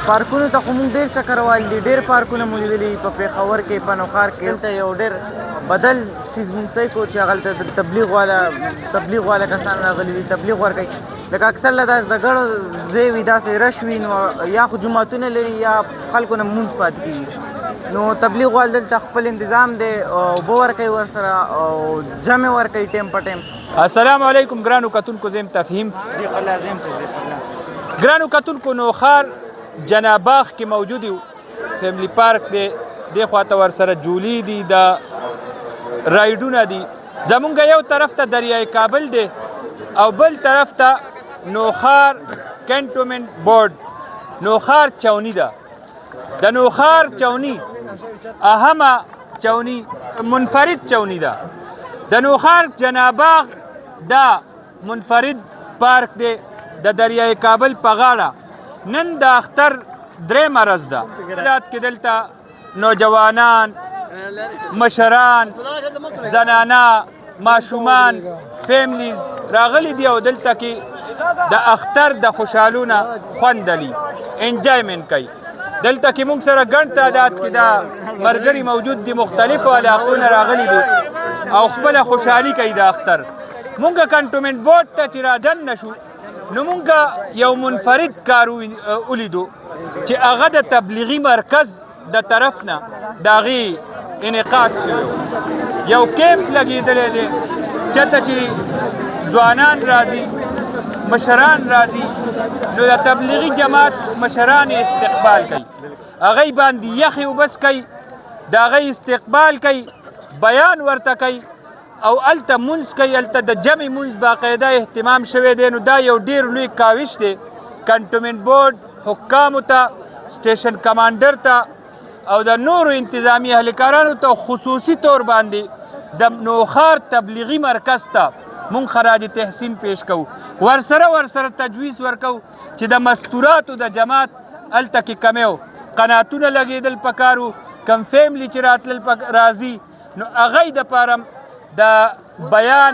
پارکونو ته خو موږ ډېر چکر وهلی دي، ډېر پارکونه مو لیدلي په پېښور کې، په نوښار کې. دلته یو ډېر بدل څیز موږ صحیح کړو چې هغلته د تبلیغ والا کسان راغلي دي، تبلیغ ورکوي. لکه اکثر له داسې د ګڼو ځای وي، داسې رش وي، نو یا خو جوماتونه لري یا خلکو نه مونځ پاتې کېږي. نو تبلیغ والا دلته خپل انتظام دی، اوبه ورکوي ورسره او جمع ورکوي ټایم په ټایم. السلام علیکم ګرانو کتونکو، زم تفهیم ګرانو کتونکو. نوښار جناباغ کې موجود یو، فیملی پارک دی، دې خواته ورسره جولي دي، د رایډونه دي. زمونږ یو طرف ته دریای کابل دی او بل طرف ته نوښار کنټونمنټ بورډ نوښار چونی ده. د نوښار چونی اهمه چونی منفرد چونی ده. د نوښار جناباغ دا منفرد پارک دی د دریای کابل په غاړه. نن د اختر درېیمه ورځ ده. کې دلته نوجوانان، مشران، زنانه، ماشومان، فیملیز راغلي دي او دلته کې د اختر د خوشحالونه خوند لي، انجایمنټ کوي. دلته کې موږ سره ګڼ تعداد کې دا ملګري موجود دي، مختلفو علاقو نه راغلي دي او خپله خوشحالي کوي د اختر. موږ کنټونمنټ بورډ ته چې رادننه شو نو موږ یو منفرد کار ولیدو چې هغه د تبلیغي مرکز د طرف نه د هغې انعقاد شوی. یو کیمپ لګېدلی دی چېرته چې ځوانان راځي، مشران راځي، نو د تبلیغي جماعت مشران استقبال کوي، هغوی باندې یخې اوبس کوي، د هغوی استقبال کوي، بیان ورته کوي او هلته مونځ کوي. هلته د جمع مونځ باقاعده اهتمام شوی دی. نو دا یو ډېر لوی کاوش دی کنټونمنټ بورډ حکامو ته، سټیشن کمانډر ته او د نورو انتظامی اهلکارانو ته خصوصي طور باندې د نوښار تبلیغي مرکز ته مونږ خراج تحسین پیش کوو. ورسره تجویز ورکو چې د مستوراتو د جماعت هلته کې کمیو قناتونه لګېدل پکارو، کم فیملی چې راتلل راځي نو هغوی دپاره د بیان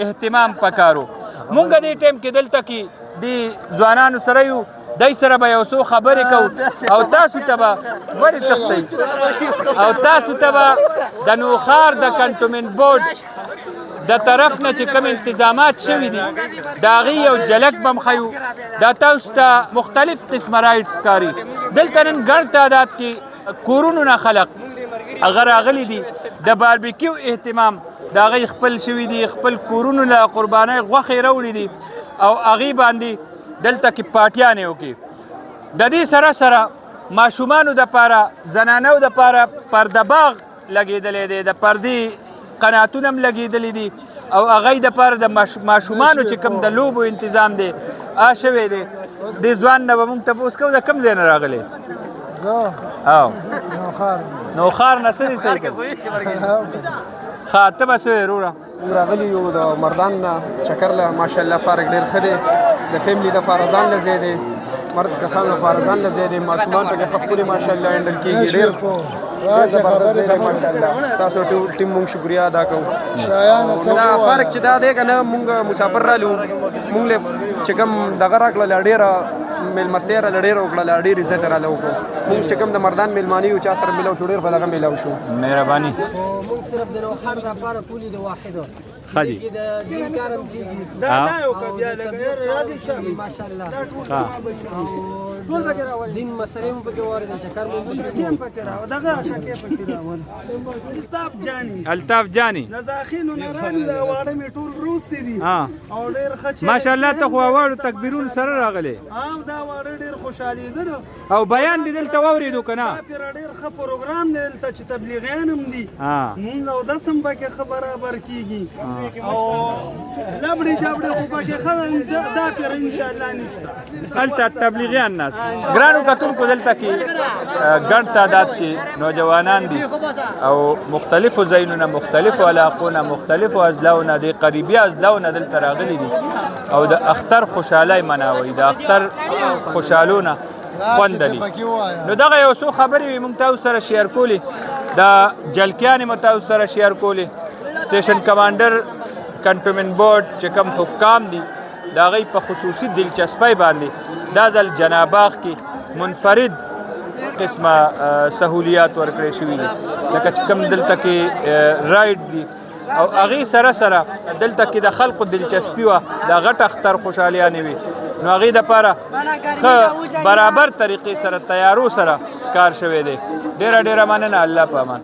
اهتمام پکارو. مونږ دې ټایم کې دلته کې د ځوانانو سره یو، دای سره به یو څو خبرې کوو او تاسو ته به ولې تښتئ او تاسو ته به د نوښار د کنټونمنټ بورډ د طرف نه چې کوم انتظامات شوي دي د هغې یو جلک به ښیو. دا تاسو ته مختلف قسمه رایډز ښکاري. دلته نن ګڼ تعداد کې کورونو نه خلق هغه راغلي دي، د باربیکیو اهتمام د هغې خپل شوي دي، خپل کورونو له قربانۍ غوښې راوړي دي او هغې باندې دلته کې پاټیانې وکړي. د دې سره ماشومانو دپاره، زنانو دپاره پرده باغ لګېدلی دی، د پردې قناتونه هم لګېدلي دي او هغوی دپاره د ماشومانو چې کوم د لوبو انتظام دی شوی دی. دې ځوان نه به موږ تپوس کوو د کوم ځای نه راغلی؟ نوښار نه. څه دې صحیح کړ؟ ښه، ته به څه وایې وروره؟ راغلي یو د مردان نه چکر له ماشاءالله پارک ډېر ښه دی، د فیملي دپاره ځان له ځای دی، مرد کسانو لپاره ځان له ځای دی، ماشومان پکې ښه ښکلي ماشاءالله هینډل کېږي، ډېر زبردست ځای دی ماشاءالله. ستاسو ټیم مونږ شکریه ادا کوو. دا فرق چې دا دی که نه، مونږ مسافر رالو، مونږ له چې کوم دغه راکړله ډېره میلمستیا راله ډېره وکړله، ډېر عزت یې راله وکړو. مونږ چې کوم د مردان میلمانه یو چا سره میلاو شو، ډېر په دغه میلاو شو. مهرباني. مونږ صرف د نوښار دپاره پولي د واحدو ښه دي. د دین کار هم کېږي ماشاءالله. دین مسلې مو پکې واردې، چکر مو پکې راوړو. دغه شکې پکې راوړو. الطاف جاني نزاخینو نه راغلي، واړه مې ټول روستې دي او ډېر ښه ماشاءالله. ته خو واړو تکبیرونو سره راغلی دا واړه ډېر خوشحالېدل او بیان دې دلته واورېدو که نه؟ دا پرې ډېر ښه پروګرام دی دلته چې تبلیغیان هم دي، مونځ او دس هم پکې ښه برابر کېږي او لبړې جبړې خو پکې ښه دا پرې انشاءالله نشته. هلته تبلیغیان ناست. ګرانو کتونکو، دلته کې ګڼ تعداد کې نوجوانان دي او مختلفو ځایونو نه، مختلفو علاقو نه، مختلفو اضلاعو نه، د قریبي اضلاعو نه دلته راغلي دي او د اختر خوشحالۍ مناوي، د اختر خوشحالونه خوند لي. نو دغه یو څو خبرې وې موږ تاسو سره شیر کولې، د جلکیانې مو تاسو سره شیر کولې. سټیشن کمانډر، کنټونمنټ بورډ چې کوم حکام دي د هغوی په خصوصي دلچسپۍ باندې دا ځل جناباغ کې منفرد قسمه سهولیات ورکړې شوي دي لکه چې کوم دلته کې رایډ دي او هغې سره سره دلته کې د خلقو دلچسپي وه د غټ اختر خوشحالیانې وي نو هغې دپاره ښه برابر طریقې سره تیارو سره کار شوی دی ډېره ډېره مننه الله په امان